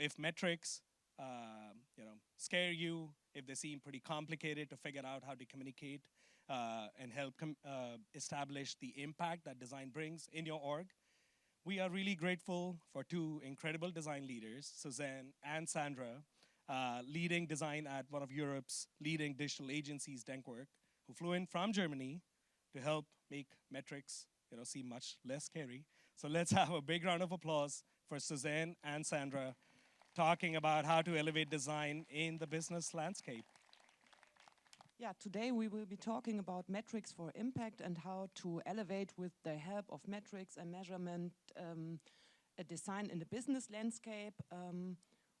if metrics, scare you, if they seem pretty complicated to figure out how to communicate and help establish the impact that design brings in your org, we are really grateful for two incredible design leaders, Susanne and Sandra, leading design at one of Europe's leading digital agencies, Denkwerk, who flew in from Germany to help make metrics seem much less scary. So let's have a big round of applause for Susanne and Sandra talking about how to elevate design in the business landscape. Yeah, today we will be talking about metrics for impact and how to elevate with the help of metrics and measurement a design in the business landscape.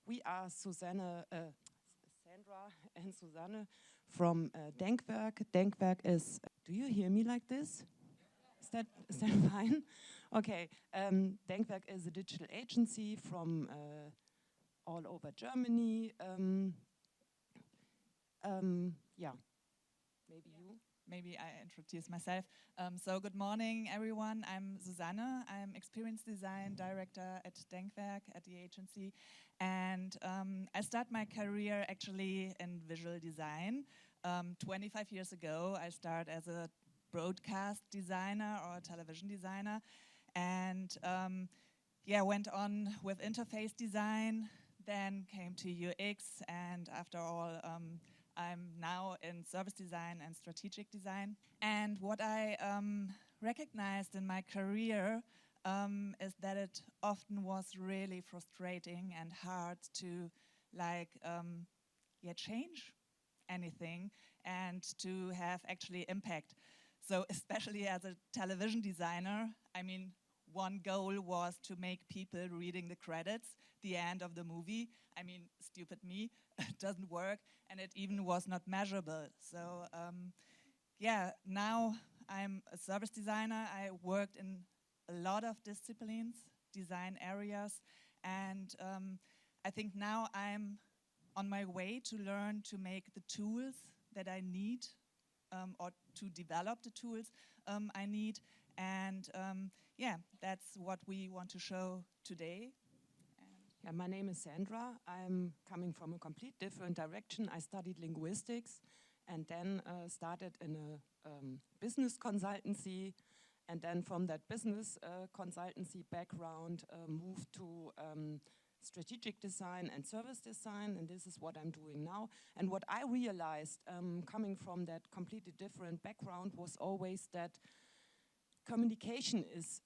We are Sandra and Susanne from Denkwerk. Denkwerk is, do you hear me like this? Is that fine? Okay, Denkwerk is a digital agency from all over Germany. Yeah, maybe you. Maybe I introduce myself. So good morning, everyone. I'm Susanne. I'm Experience Design Director at Denkwerk at the agency. And I started my career actually in visual design. 25 years ago, I started as a broadcast designer or a television designer. And went on with interface design, then came to UX, and after all, I'm now in service design and strategic design. And what I recognized in my career is that it often was really frustrating and hard to change anything and to have actually impact. So especially as a television designer, I mean, one goal was to make people reading the credits, the end of the movie. I mean, stupid me, it doesn't work, and it even was not measurable. So now I'm a service designer. I worked in a lot of disciplines, design areas, and I think now I'm on my way to learn to make the tools that I need or to develop the tools I need. And that's what we want to show today. Yeah, my name is Sandra. I'm coming from a complete different direction. I studied linguistics and then started in a business consultancy. And then from that business consultancy background, moved to strategic design and service design, and this is what I'm doing now. And what I realized coming from that completely different background was always that communication is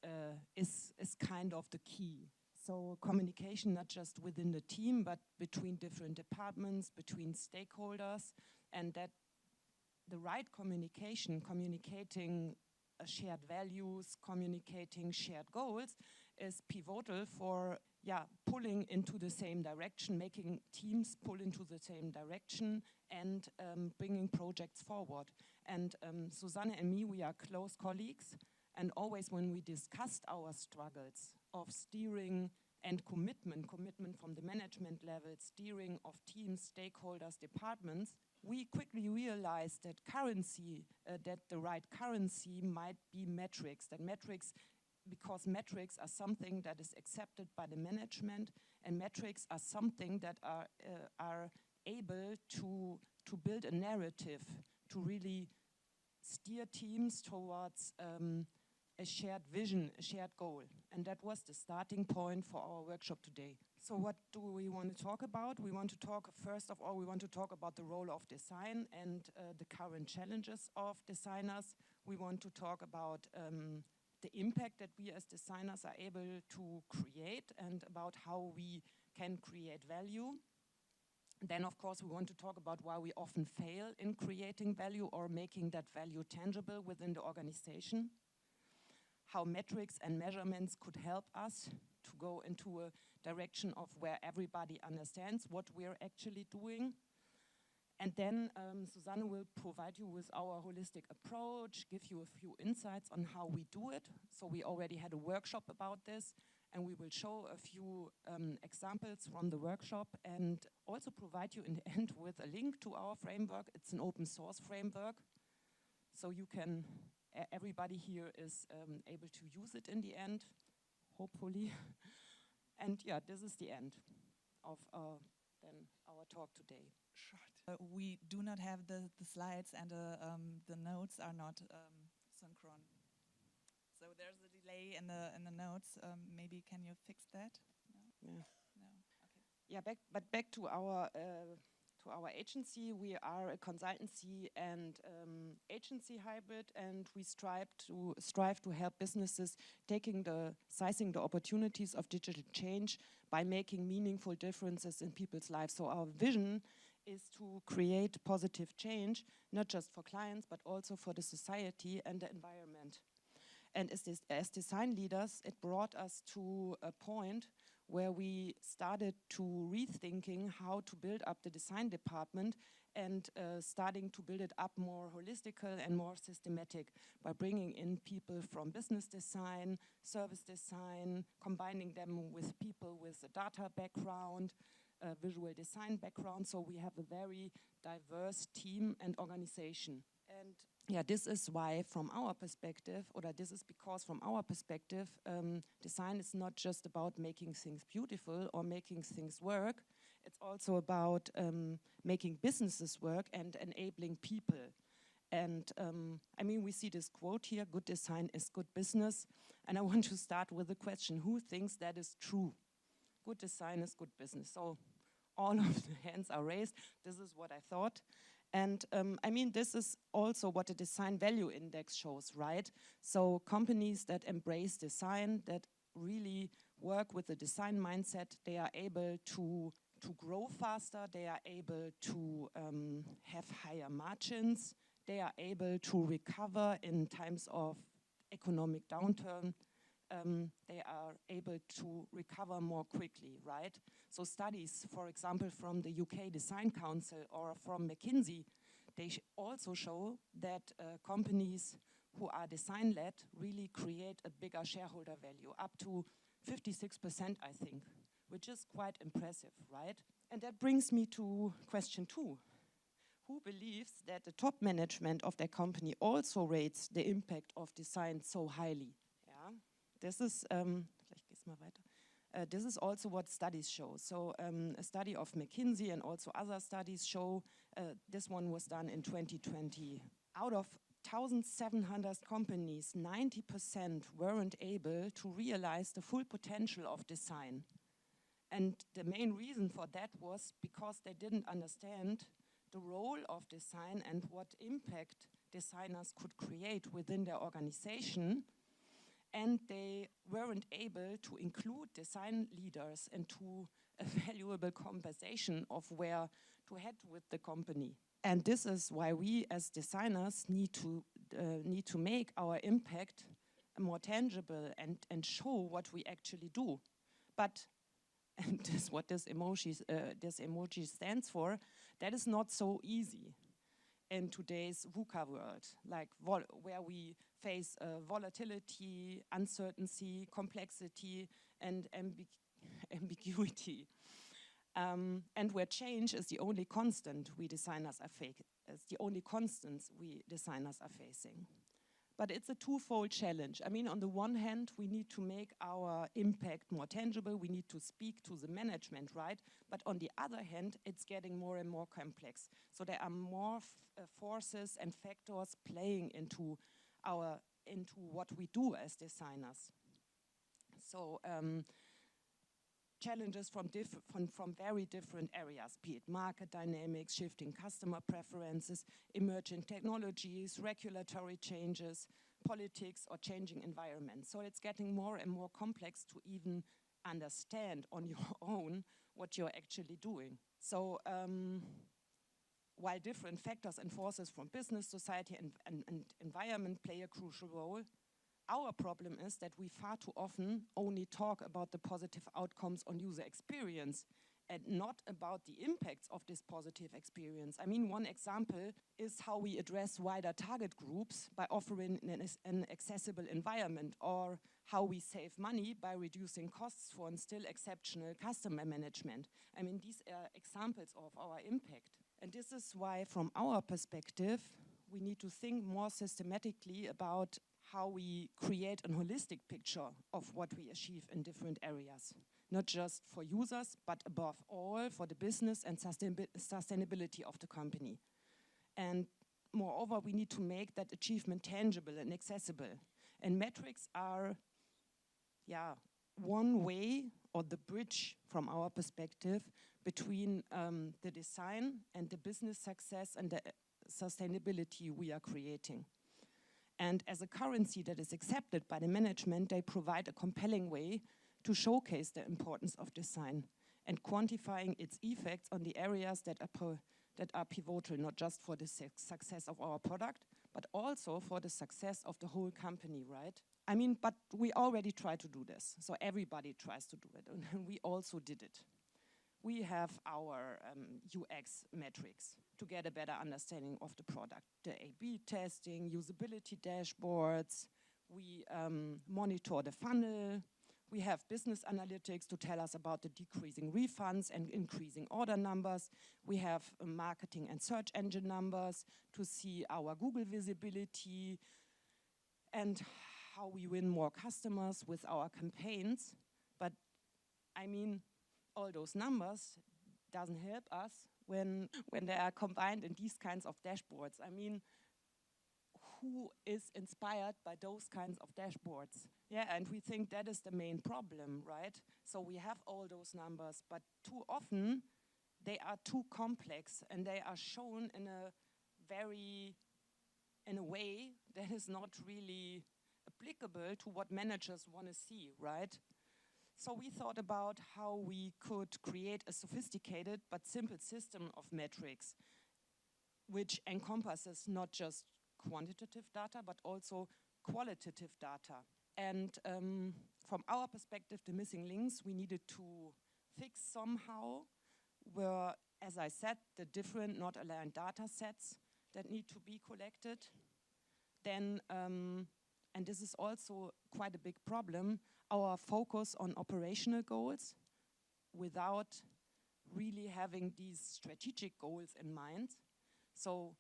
kind of the key. So communication not just within the team, but between different departments, between stakeholders, and that the right communication, communicating shared values, communicating shared goals, is pivotal for pulling into the same direction, making teams pull into the same direction, and bringing projects forward. And Susanne and me, we are close colleagues, and always when we discussed our struggles of steering and commitment from the management level, steering of teams, stakeholders, departments, we quickly realized that that the right currency might be metrics, because metrics are something that is accepted by the management, and metrics are something that are able to build a narrative, to really steer teams towards a shared vision, a shared goal. And that was the starting point for our workshop today. So what do we want to talk about? We want to talk, first of all, about the role of design and the current challenges of designers. We want to talk about the impact that we as designers are able to create and about how we can create value. Then, of course, we want to talk about why we often fail in creating value or making that value tangible within the organization. How metrics and measurements could help us to go into a direction of where everybody understands what we're actually doing. And then Susanne will provide you with our holistic approach, give you a few insights on how we do it. So we already had a workshop about this, and we will show a few examples from the workshop and also provide you in the end with a link to our framework. It's an open source framework, so you can, everybody here is able to use it in the end, hopefully. And yeah, this is the end of then our talk today. We do not have the slides, and the notes are not synchron. So there's a delay in the notes. Maybe can you fix that? No? Yeah. No. Okay. Yeah, back to our agency. We are a consultancy and agency hybrid, and we strive to help businesses seizing the opportunities of digital change by making meaningful differences in people's lives. So our vision is to create positive change, not just for clients, but also for the society and the environment. And as design leaders, it brought us to a point where we started to rethinking how to build up the design department and starting to build it up more holistical and more systematic by bringing in people from business design, service design, combining them with people with a data background, visual design background. So we have a very diverse team and organization. And yeah, this is why from our perspective, this is because from our perspective, design is not just about making things beautiful or making things work. It's also about making businesses work and enabling people. And I mean, we see this quote here, good design is good business. And I want to start with the question, who thinks that is true? Good design is good business. So all of the hands are raised. This is what I thought. And I mean, this is also what the Design Value Index shows, right? So companies that embrace design, that really work with the design mindset, they are able to grow faster, they are able to have higher margins, they are able to recover in times of economic downturn, they are able to recover more quickly, right? So studies, for example, from the UK Design Council or from McKinsey, they also show that companies who are design-led really create a bigger shareholder value, up to 56%, I think, which is quite impressive, right? And that brings me to question 2. Who believes that the top management of their company also rates the impact of design so highly? Yeah. This is, vielleicht geht's mal weiter. This is also what studies show. So a study of McKinsey and also other studies show, this one was done in 2020. Out of 1,700 companies, 90% weren't able to realize the full potential of design. And the main reason for that was because they didn't understand the role of design and what impact designers could create within their organization. And they weren't able to include design leaders into a valuable conversation of where to head with the company. And this is why we as designers need to make our impact more tangible and show what we actually do. But, and this is what this emoji stands for, that is not so easy in today's VUCA world, like where we face volatility, uncertainty, complexity, and ambiguity. And where change is the only constant we designers are facing. But it's a twofold challenge. I mean, on the one hand, we need to make our impact more tangible. We need to speak to the management, right? But on the other hand, it's getting more and more complex. So there are more forces and factors playing into what we do as designers. So challenges from very different areas, be it market dynamics, shifting customer preferences, emerging technologies, regulatory changes, politics, or changing environments. So it's getting more and more complex to even understand on your own what you're actually doing. So while different factors and forces from business, society, and environment play a crucial role, our problem is that we far too often only talk about the positive outcomes on user experience and not about the impacts of this positive experience. I mean, one example is how we address wider target groups by offering an accessible environment, or how we save money by reducing costs for and still exceptional customer management. I mean, these are examples of our impact. And this is why, from our perspective, we need to think more systematically about how we create a holistic picture of what we achieve in different areas. not just for users, but above all for the business and sustainability of the company. And moreover, we need to make that achievement tangible and accessible. And metrics are, one way or the bridge from our perspective between the design and the business success and the sustainability we are creating. And as a currency that is accepted by the management, they provide a compelling way to showcase the importance of design and quantifying its effects on the areas that are pivotal, not just for the success of our product, but also for the success of the whole company, right? I mean, but we already try to do this, so everybody tries to do it, and we also did it. We have our UX metrics to get a better understanding of the product. The A/B testing, usability dashboards, we monitor the funnel, we have business analytics to tell us about the decreasing refunds and increasing order numbers. We have marketing and search engine numbers to see our Google visibility and how we win more customers with our campaigns. But I mean, all those numbers doesn't help us when they are combined in these kinds of dashboards. I mean, who is inspired by those kinds of dashboards? Yeah, and we think that is the main problem, right? So we have all those numbers, but too often they are too complex and they are shown in a way that is not really applicable to what managers want to see, right? So we thought about how we could create a sophisticated but simple system of metrics which encompasses not just quantitative data, but also qualitative data. And from our perspective, the missing links we needed to fix somehow were, as I said, the different not aligned data sets that need to be collected. Then, and this is also quite a big problem, our focus on operational goals without really having these strategic goals in mind. So,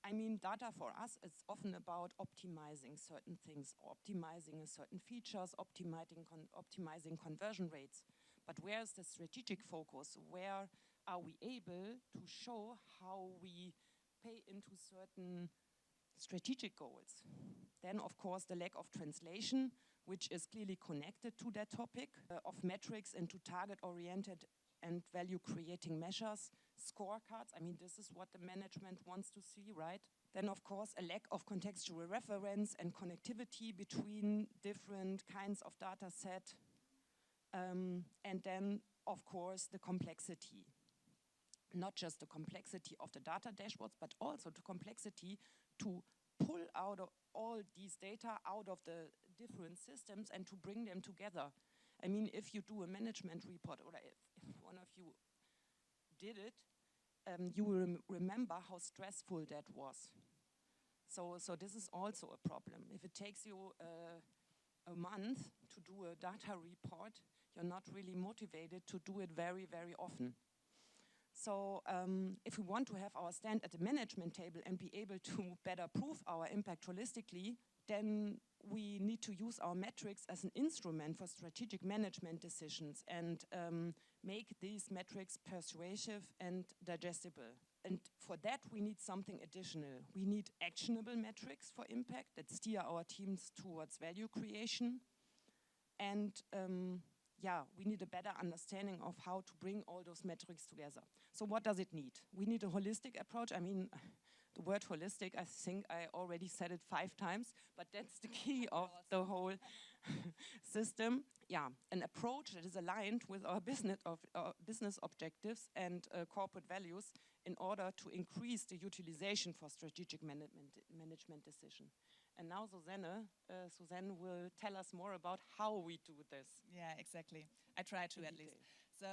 I mean, data for us is often about optimizing certain things, optimizing certain features, optimizing conversion rates. But where is the strategic focus? Where are we able to show how we pay into certain strategic goals? Then, of course, the lack of translation, which is clearly connected to that topic of metrics into target-oriented and value-creating measures, scorecards. I mean, this is what the management wants to see, right? Then, of course, a lack of contextual reference and connectivity between different kinds of data set. And then, of course, the complexity. Not just the complexity of the data dashboards, but also the complexity to pull out of all these data out of the different systems and to bring them together. I mean, if you do a management report, or if one of you did it, you will remember how stressful that was. So this is also a problem. If it takes you a month to do a data report, you're not really motivated to do it very, very often. So if we want to have our stand at the management table and be able to better prove our impact holistically, then we need to use our metrics as an instrument for strategic management decisions and make these metrics persuasive and digestible. And for that, we need something additional. We need actionable metrics for impact that steer our teams towards value creation. And we need a better understanding of how to bring all those metrics together. So what does it need? We need a holistic approach. I mean, the word holistic, I think I already said it 5 times, but that's the key of the whole system. Yeah, an approach that is aligned with our business objectives and corporate values in order to increase the utilization for strategic management decision. And now Susanne will tell us more about how we do this. Yeah, exactly. I try to at least. So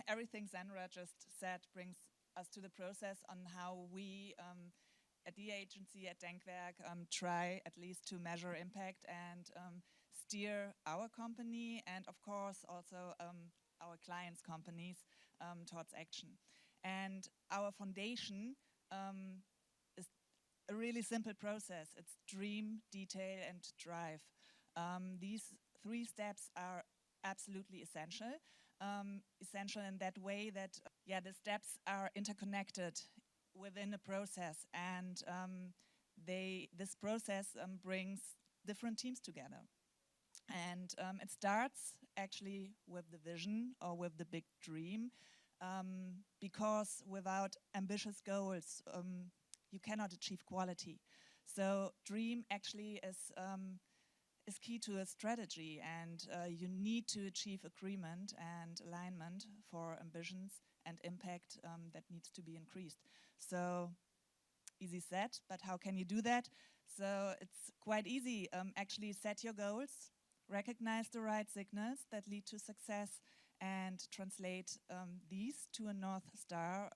everything Sandra just said brings us to the process on how we at the agency, at Denkwerk, try at least to measure impact and steer our company and of course also our clients' companies towards action. And our foundation is a really simple process. It's dream, detail, and drive. These 3 steps are absolutely essential. Essential in that way that, the steps are interconnected within a process, and this process brings different teams together. And it starts actually with the vision or with the big dream, because without ambitious goals, you cannot achieve quality. So dream actually is key to a strategy, and you need to achieve agreement and alignment for ambitions and impact that needs to be increased. So easy said, but how can you do that? So it's quite easy. Actually set your goals, recognize the right signals that lead to success, and translate these to a North Star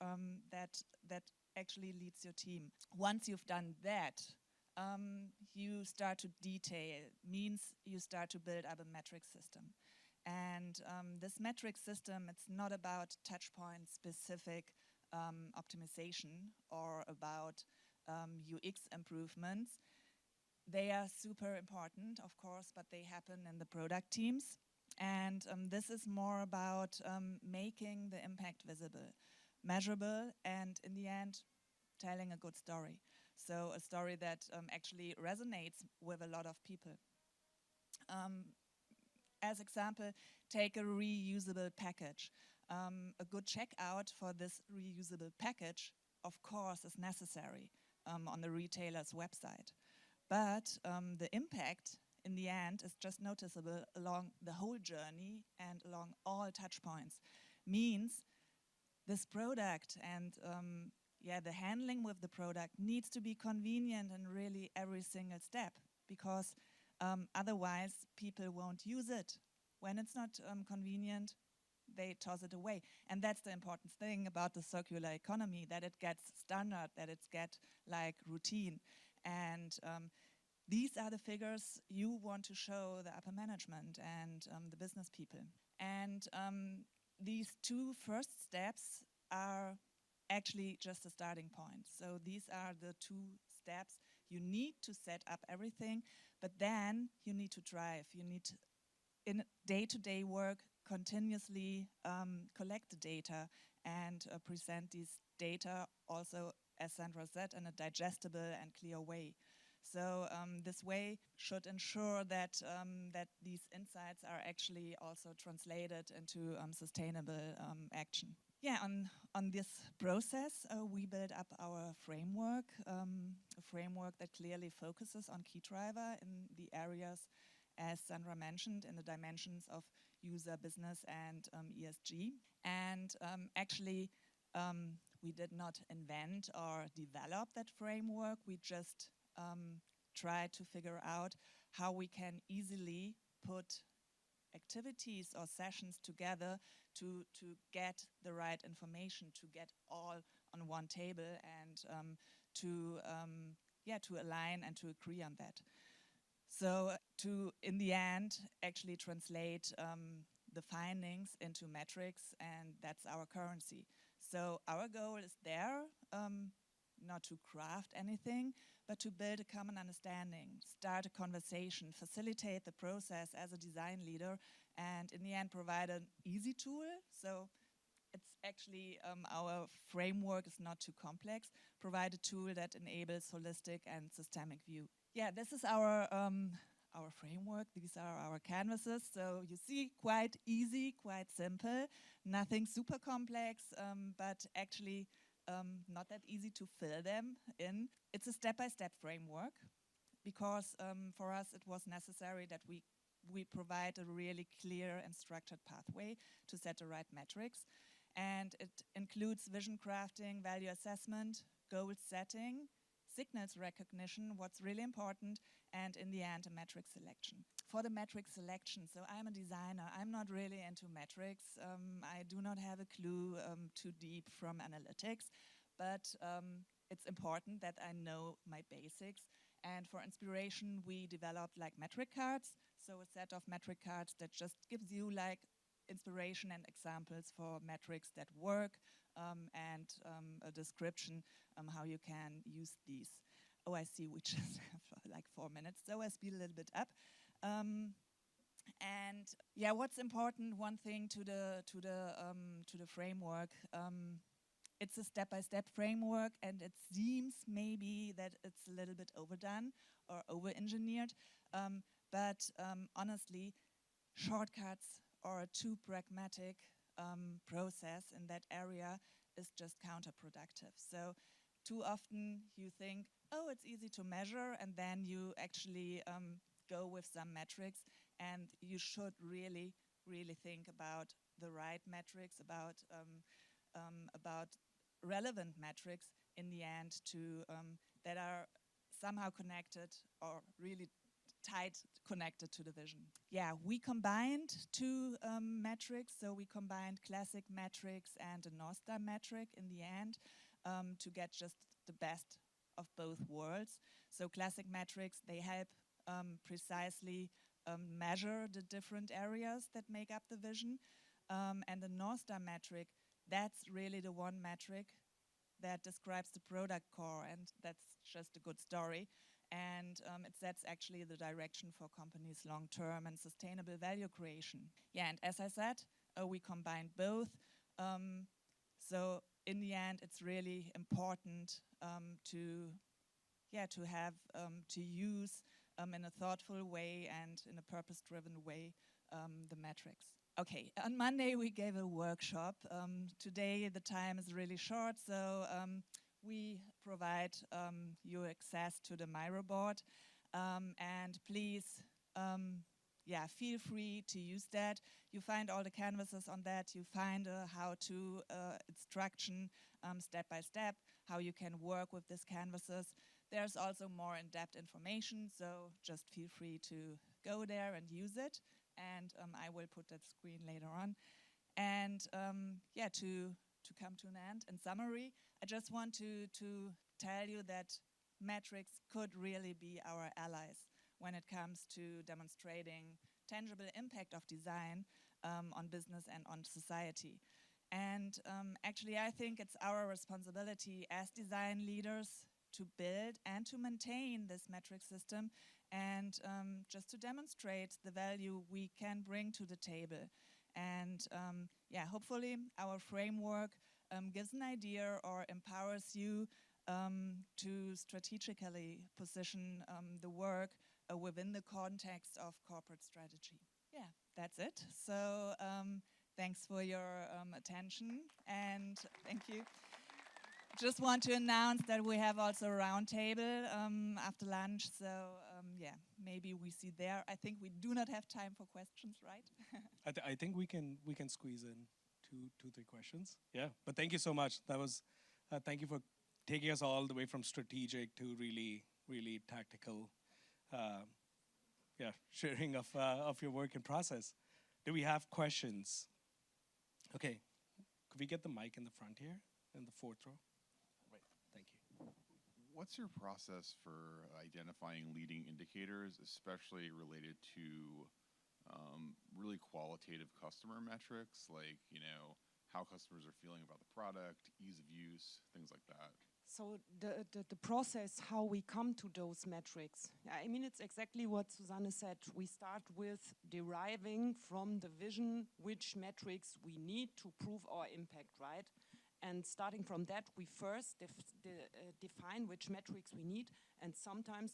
that actually leads your team. Once you've done that, you start to detail, means you start to build up a metric system. And this metric system, it's not about touchpoint specific optimization or about UX improvements. They are super important, of course, but they happen in the product teams. And this is more about making the impact visible, measurable, and in the end, telling a good story. So a story that actually resonates with a lot of people. As example, take a reusable package. A good checkout for this reusable package, of course, is necessary on the retailer's website. But the impact in the end is just noticeable along the whole journey and along all touch points. Means this product and the handling with the product needs to be convenient in really every single step, because otherwise people won't use it. When it's not convenient, they toss it away. And that's the important thing about the circular economy, that it gets standard, that it gets like routine. And these are the figures you want to show the upper management and the business people. And these two first steps are actually just a starting point. So these are the two steps. You need to set up everything, but then you need to drive. You need to, in day-to-day work, continuously collect the data and present these data also, as Sandra said, in a digestible and clear way. So this way should ensure that that these insights are actually also translated into sustainable action. Yeah, on this process, we build up our framework, a framework that clearly focuses on key driver in the areas, as Sandra mentioned, in the dimensions of user, business, and ESG. And actually, we did not invent or develop that framework. We just try to figure out how we can easily put activities or sessions together to get the right information, to get all on one table, and to align and to agree on that. So to, in the end, actually translate the findings into metrics, and that's our currency. So our goal is there, not to craft anything, but to build a common understanding, start a conversation, facilitate the process as a design leader, and in the end provide an easy tool. So it's actually, our framework is not too complex, provide a tool that enables holistic and systemic view. Yeah, this is our framework. These are our canvases. So you see, quite easy, quite simple, nothing super complex, but actually not that easy to fill them in. It's a step-by-step framework, because for us it was necessary that we provide a really clear and structured pathway to set the right metrics. And it includes vision crafting, value assessment, goal setting, signals recognition, what's really important, and in the end, a metric selection. For the metric selection, so I'm a designer, I'm not really into metrics. I do not have a clue too deep from analytics, but it's important that I know my basics. And for inspiration, we developed like metric cards, so a set of metric cards that just gives you like inspiration and examples for metrics that work, and a description how you can use these. Oh, I see, we just have like 4 minutes, so I speed a little bit up. And yeah, what's important? One thing to the framework. It's a step-by-step framework, and it seems maybe that it's a little bit overdone or over-engineered. But honestly, shortcuts or a too pragmatic process in that area is just counterproductive. So too often you think, oh, it's easy to measure, and then you actually go with some metrics, and you should really, really think about the right metrics, about relevant metrics in the end to that are somehow connected or really tight connected to the vision. Yeah, we combined two metrics. So we combined classic metrics and a North Star metric in the end to get just the best of both worlds. So classic metrics, they help precisely measure the different areas that make up the vision. And the North Star metric, that's really the one metric that describes the product core, and that's just a good story. And it sets actually the direction for companies' long-term and sustainable value creation. Yeah, and as I said, we combined both. So in the end, it's really important to have to use in a thoughtful way and in a purpose-driven way the metrics. Okay, on Monday we gave a workshop. Today the time is really short, so we provide you access to the Miro board, and please, feel free to use that. You find all the canvases on that. You find how-to instruction step by step, how you can work with these canvases. There's also more in-depth information, so just feel free to go there and use it. And I will put that screen later on. And to come to an end, in summary, I just want to tell you that metrics could really be our allies when it comes to demonstrating tangible impact of design on business and on society. And actually, I think it's our responsibility as design leaders to build and to maintain this metric system, and just to demonstrate the value we can bring to the table. And hopefully our framework gives an idea or empowers you to strategically position the work within the context of corporate strategy. Yeah, that's it. So thanks for your attention, and thank you. Just want to announce that we have also a roundtable after lunch, so maybe we see there. I think we do not have time for questions, right? I think we can squeeze in two, 3 questions. Yeah, but thank you so much. That was thank you for taking us all the way from strategic to really, really tactical. Sharing of your work and process. Do we have questions? Okay, could we get the mic in the front here, in the 4th row? Thank you. What's your process for identifying leading indicators, especially related to really qualitative customer metrics, like, how customers are feeling about the product, ease of use, things like that? So the process, how we come to those metrics, I mean, it's exactly what Susanne said. We start with deriving from the vision which metrics we need to prove our impact, right? And starting from that, we first define which metrics we need, and sometimes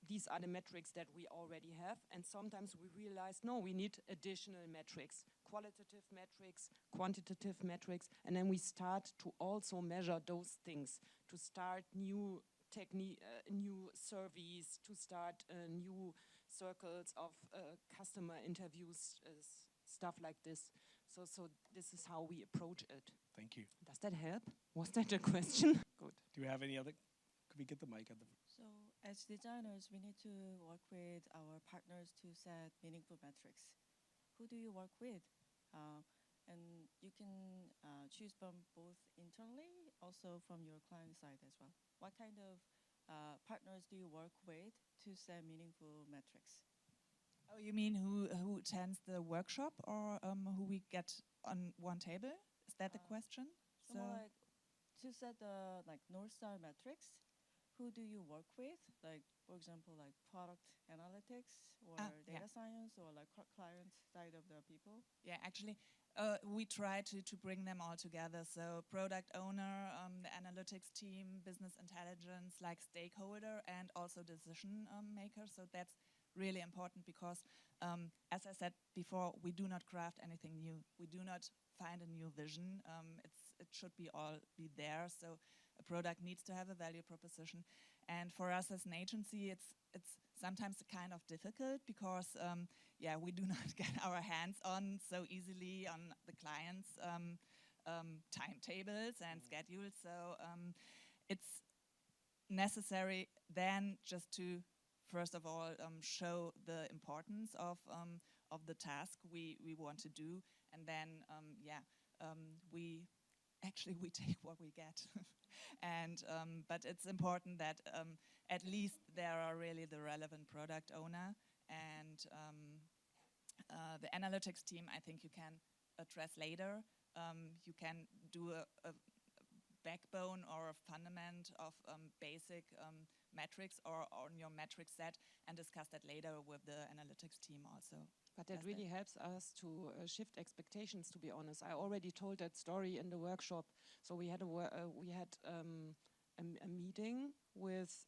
these are the metrics that we already have, and sometimes we realize, no, we need additional metrics, qualitative metrics, quantitative metrics, and then we start to also measure those things, to start new new surveys, to start new circles of customer interviews, stuff like this. So this is how we approach it. Thank you. Does that help? Was that a question? Good. Do you have any other? Could we get the mic at the? So as designers, we need to work with our partners to set meaningful metrics. Who do you work with? And you can choose from both internally, also from your client side as well. What kind of partners do you work with to set meaningful metrics? Oh, you mean who attends the workshop, or who we get on one table? Is that the question? So more like to set the North Star metrics. who do you work with? Like, for example, like product analytics or Yeah. data science or like client side of the people? Yeah, actually, we try to bring them all together. So product owner, the analytics team, business intelligence, like stakeholder, and also decision maker. So that's really important because, as I said before, we do not craft anything new. We do not find a new vision. It should be all be there. So a product needs to have a value proposition. And for us as an agency, it's sometimes kind of difficult because yeah, we do not get our hands on so easily on the clients' timetables and schedules. So it's necessary then just to first of all show the importance of the task we want to do, and then we take what we get. And but it's important that at least there are really the relevant product owner and the analytics team. I think you can address later. You can do a backbone or a fundament of basic metrics or on your metric set and discuss that later with the analytics team also. But that really helps us to shift expectations, to be honest. I already told that story in the workshop. So we had a meeting with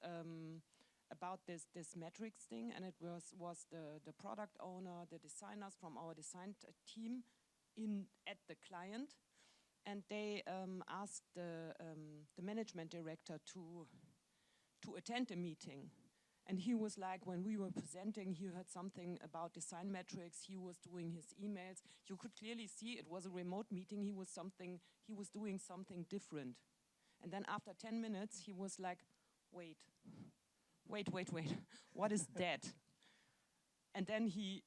about this metrics thing, and it was the product owner, the designers from our design team at the client, and they asked the management director to attend the meeting. And he was like, when we were presenting, he heard something about design metrics. He was doing his emails. You could clearly see it was a remote meeting. He was doing something different. And then after 10 minutes, he was like, wait, what is that? And then he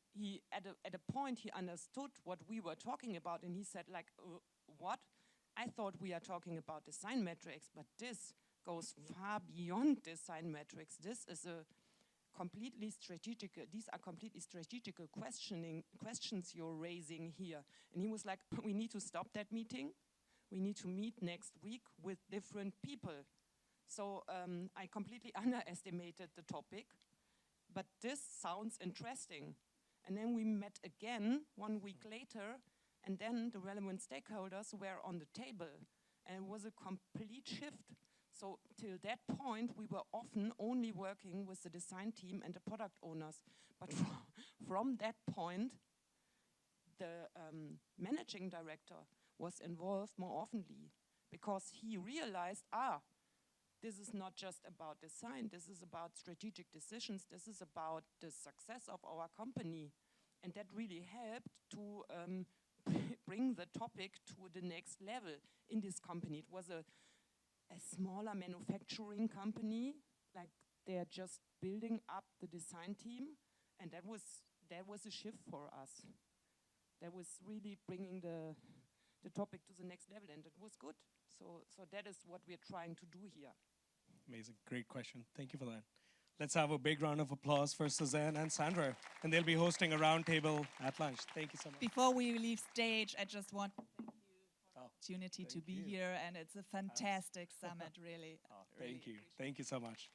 at a point, he understood what we were talking about, and he said like, what? I thought we are talking about design metrics, but this goes far beyond design metrics. This is a completely strategic, these are completely strategical questions you're raising here. And he was like, we need to stop that meeting. We need to meet next week with different people. So I completely underestimated the topic, but this sounds interesting. And then we met again 1 week later, and then the relevant stakeholders were on the table. And it was a complete shift. So till that point, we were often only working with the design team and the product owners. But from that point, the managing director was involved more oftenly because he realized, this is not just about design, this is about strategic decisions, this is about the success of our company. And that really helped to bring the topic to the next level in this company. It was a smaller manufacturing company, like they're just building up the design team, and that was a shift for us. That was really bringing the topic to the next level, and it was good. So that is what we're trying to do here. Amazing, great question. Thank you for that. Let's have a big round of applause for Susanne and Sandra, and they'll be hosting a roundtable at lunch. Thank you so much. Before we leave stage, I just want to thank you for the opportunity to be here, and it's a fantastic summit, really. Thank you so much.